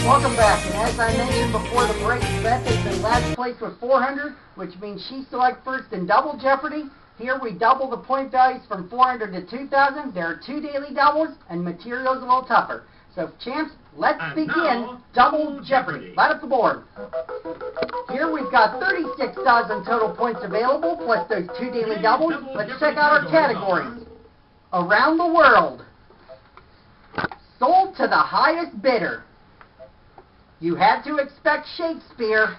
Welcome back, and as I mentioned before the break, Beth is in last place with 400, which means she's select first in Double Jeopardy. Here we double the point values from 400 to 2,000. There are 2 daily doubles, and material's a little tougher. So, champs, let's begin Double Jeopardy. Light up the board. Here we've got 36,000 total points available, plus those 2 daily doubles. Let's check out our categories. Around the world. Sold to the highest bidder. You had to expect Shakespeare.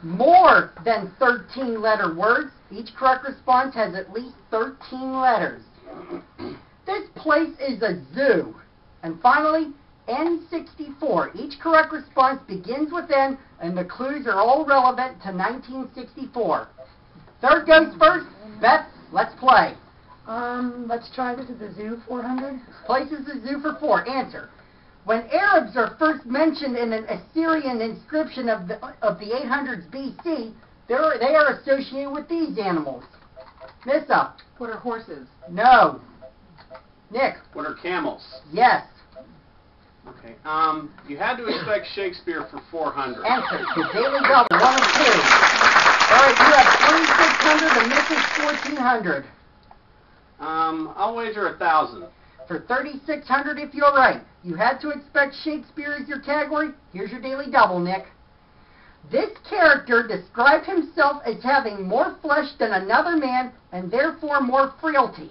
More than 13-letter words. Each correct response has at least 13 letters. This place is a zoo. And finally, N64. Each correct response begins with N, and the clues are all relevant to 1964. Third goes first. Beth, let's play. Let's try this at the zoo, 400. Place is the zoo for 4. Answer. When Arabs are first mentioned in an Assyrian inscription of the 800s BC, they are associated with these animals. Nissa. What are horses? No. Nick. What are camels? Yes. Okay. You had to expect Shakespeare for 400. Answer. The daily double, 1 and 2. All right, you have 2,600 and Mrs. 1,400. I'll wager 1,000. For 3,600 if you're right. You had to expect Shakespeare as your category. Here's your daily double, Nick. This character described himself as having more flesh than another man and therefore more frailty.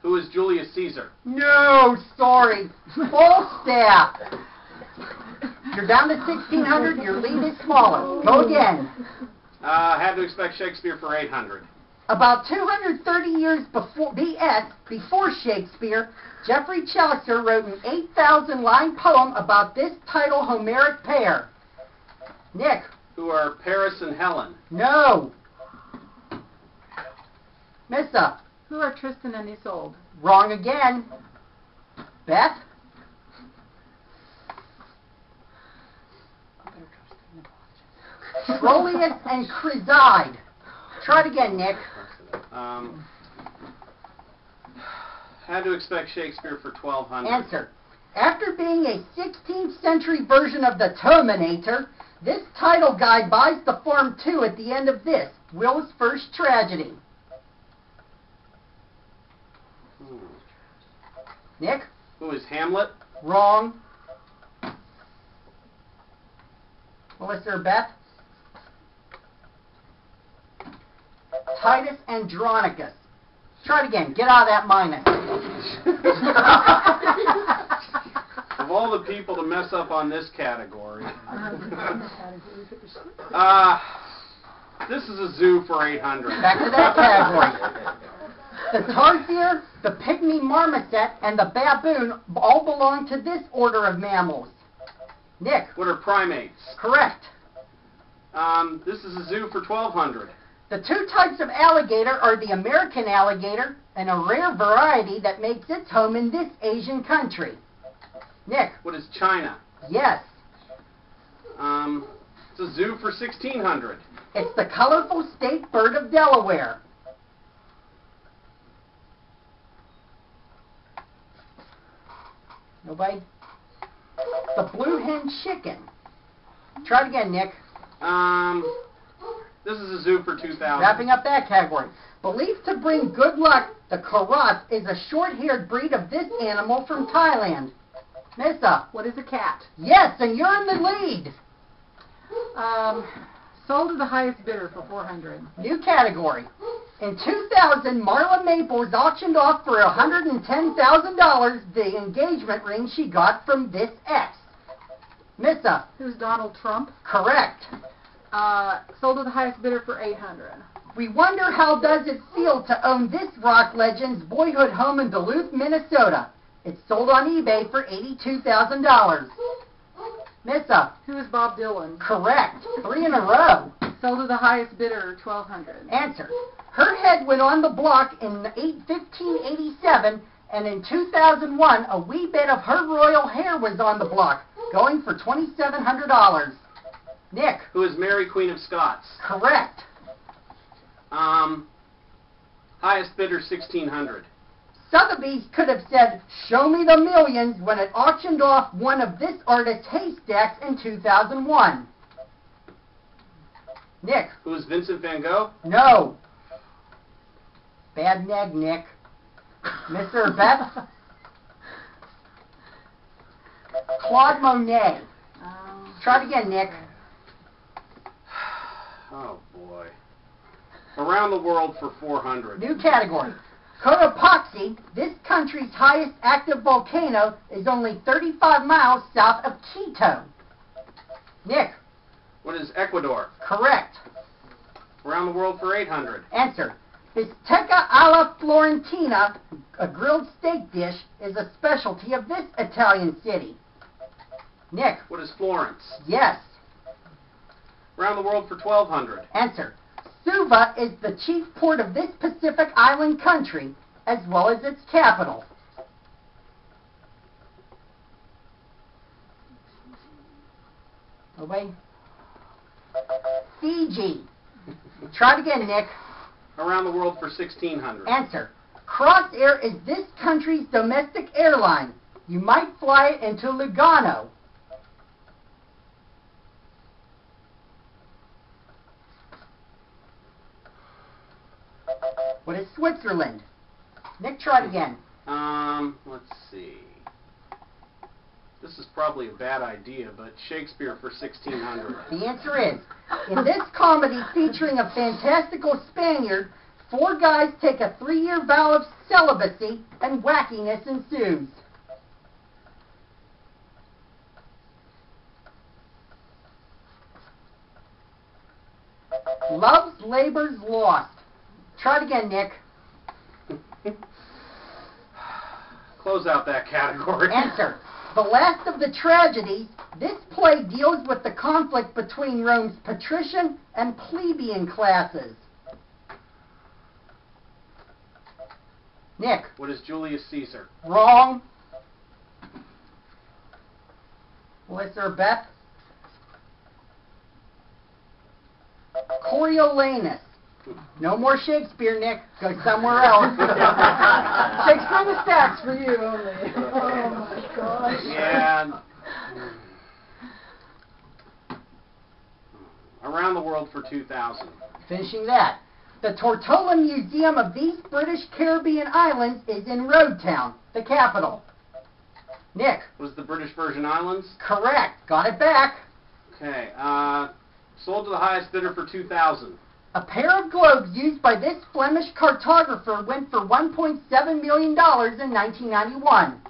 Who is Julius Caesar? No, sorry. Falstaff. You're down to 1,600. Your lead is smaller. Go again. Had to expect Shakespeare for 800. About 230 years before BS, before Shakespeare, Geoffrey Chaucer wrote an 8,000-line poem about this title Homeric pair. Nick. Who are Paris and Helen? No. Missa. Who are Tristan and Isolde? Wrong again. Beth. Troilus and Chryside. Try it again, Nick. Had to expect Shakespeare for 1,200. Answer. After being a 16th century version of the Terminator, this title guy buys the farm too at the end of this, Will's first tragedy. Nick? Who is Hamlet? Wrong. Melissa or Beth? Titus Andronicus. Try it again. Get out of that minus. Of all the people to mess up on this category. This is a zoo for 800. Back to that category. The tarsier, the pygmy marmoset, and the baboon all belong to this order of mammals. Nick. What are primates? Correct. This is a zoo for 1,200. The 2 types of alligator are the American alligator and a rare variety that makes its home in this Asian country. Nick. What is China? Yes. It's a zoo for 1,600. It's the colorful state bird of Delaware. Nobody? The blue hen chicken. Try it again, Nick. This is a zoo for 2,000. Wrapping up that category. Believed to bring good luck, the karat is a short-haired breed of this animal from Thailand. Nissa. What is a cat? Yes, and you're in the lead. Sold to the highest bidder for 400. New category. In 2000, Marla Maples auctioned off for $110,000 the engagement ring she got from this ex. Missa. Who's Donald Trump? Correct. Sold to the highest bidder for 800. We wonder how does it feel to own this rock legend's boyhood home in Duluth, Minnesota. It's sold on eBay for $82,000. Missa. Who is Bob Dylan? Correct. 3 in a row. Sold to the highest bidder, 1,200. Answer. Her head went on the block in 1587, and in 2001, a wee bit of her royal hair was on the block, going for $2,700. Nick. Who is Mary, Queen of Scots? Correct. Highest bidder, 1,600. Sotheby's could have said, "Show me the millions," when it auctioned off one of this artist's haystacks in 2001. Nick. Who is Vincent van Gogh? No. Bad neg, Nick. Mr. Beth. Claude Monet. Try it again, Nick. Oh, boy. Around the world for 400. New category. Cotopaxi, this country's highest active volcano, is only 35 miles south of Quito. Nick. What is Ecuador? Correct. Around the world for 800. Answer. Bistecca alla Florentina, a grilled steak dish, is a specialty of this Italian city. Nick. What is Florence? Yes. Around the world for 1200. Answer. Suva is the chief port of this Pacific island country, as well as its capital. Away. Fiji. Try it again, Nick. Around the world for 1600. Answer. Crossair is this country's domestic airline. You might fly it into Lugano. What is Switzerland? Nick, try it again. Let's see. This is probably a bad idea, but Shakespeare for 1600. The answer is, in this comedy featuring a fantastical Spaniard, 4 guys take a 3-year vow of celibacy and wackiness ensues. Love's Labor's Lost. Try it again, Nick. Close out that category. Answer. The last of the tragedies, this play deals with the conflict between Rome's patrician and plebeian classes. Nick. What is Julius Caesar? Wrong. Melissa or Beth? Coriolanus. No more Shakespeare, Nick. Go somewhere else. Shakespeare in the stacks for you only. Oh my gosh. Yeah. Around the world for 2000. Finishing that. The Tortola Museum of these British Caribbean islands is in Roadtown, the capital. Nick. Was the British Virgin Islands? Correct. Got it back. Okay. Sold to the highest bidder for 2000. A pair of globes used by this Flemish cartographer went for $1.7 million in 1991.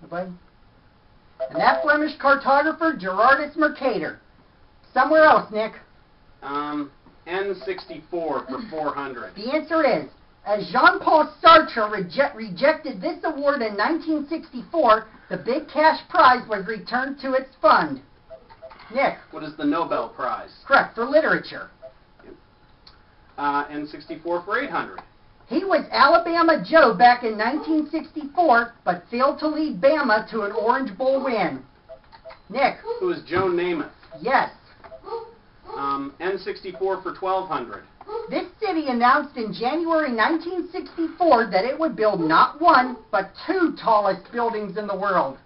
Nobody? And that Flemish cartographer, Gerardus Mercator. Somewhere else, Nick. N64 for 400. The answer is, as Jean-Paul Sartre rejected this award in 1964, the big cash prize was returned to its fund. Nick. What is the Nobel Prize? Correct, for literature. N64 for 800. He was Alabama Joe back in 1964, but failed to lead Bama to an Orange Bowl win. Nick. Who is Joe Namath? Yes. N64 for 1200. This city announced in January 1964 that it would build not one, but 2 tallest buildings in the world.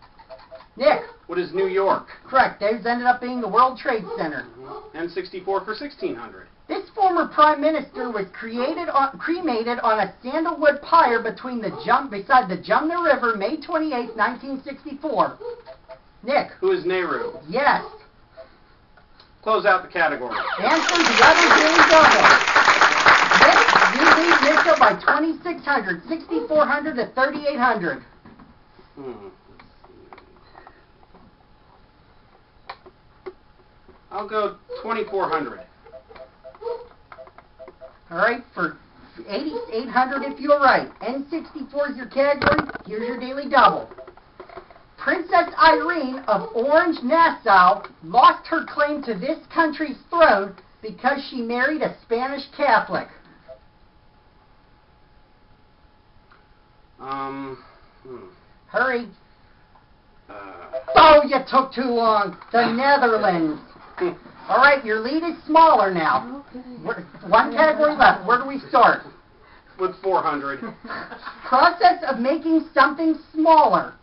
Nick. What is New York? Correct. Those ended up being the World Trade Center. N64 for 1600. This former prime minister was cremated on a sandalwood pyre beside the Jumna River, May 28, 1964. Nick. Who is Nehru? Yes. Close out the category. Answer the other Daily Double. Nick, you lead Nisha by 2,600, 6,400 to 3,800. I'll go 2,400. All right, for 8,800 if you're right. N64 is your category. Here's your Daily Double. Princess Irene of Orange-Nassau lost her claim to this country's throne because she married a Spanish Catholic. Hurry. Oh, you took too long. The Netherlands. All right, your lead is smaller now. Okay. One category left. Where do we start? With 400. Process of making something smaller.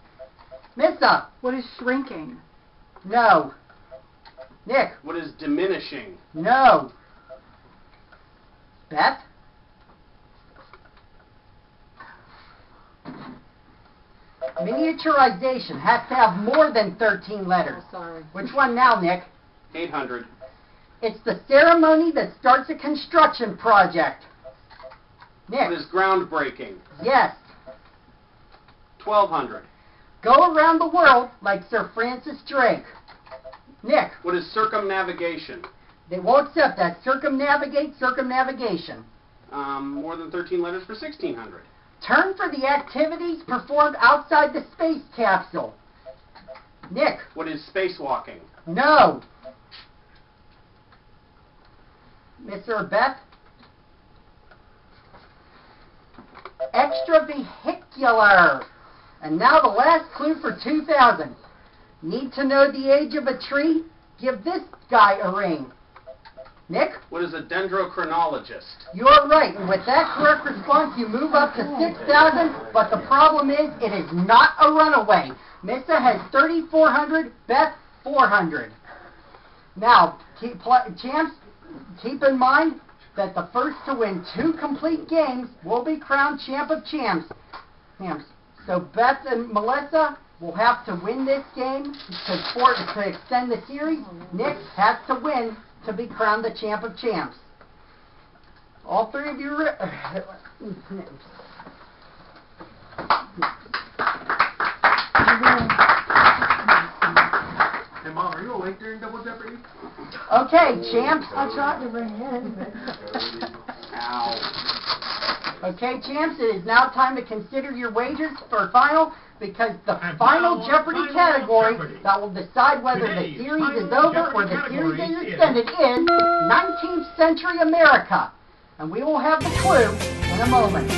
Missa. What is shrinking? No. Nick. What is diminishing? No. Beth. Miniaturization has to have more than 13 letters. Oh, sorry. Which one now, Nick? 800. It's the ceremony that starts a construction project. Nick. What is groundbreaking? Yes. 1200. Go around the world like Sir Francis Drake. Nick. What is circumnavigation? They won't accept that. Circumnavigate, circumnavigation. More than 13 letters for 1600. Turn for the activities performed outside the space capsule. Nick. What is spacewalking? No. Mr. Beth. Extravehicular. And now the last clue for 2000. Need to know the age of a tree? Give this guy a ring. Nick? What is a dendrochronologist? You're right, and with that correct response, you move up to 6,000, but the problem is, it is not a runaway. Missa has 3,400, Beth 400. Now, champs, keep in mind that the first to win 2 complete games will be crowned champ of champs. So Beth and Melissa will have to win this game to extend the series. Nick has to win to be crowned the champ of champs. All 3 of you... Hey, Mom, are you awake during Double Jeopardy? Okay, champs. I tried to bring it in, but... Ow. Okay, champs, it is now time to consider your wagers for final, because the final Jeopardy category that will decide whether the series is over or the series is extended is 19th century America. And we will have the clue in a moment.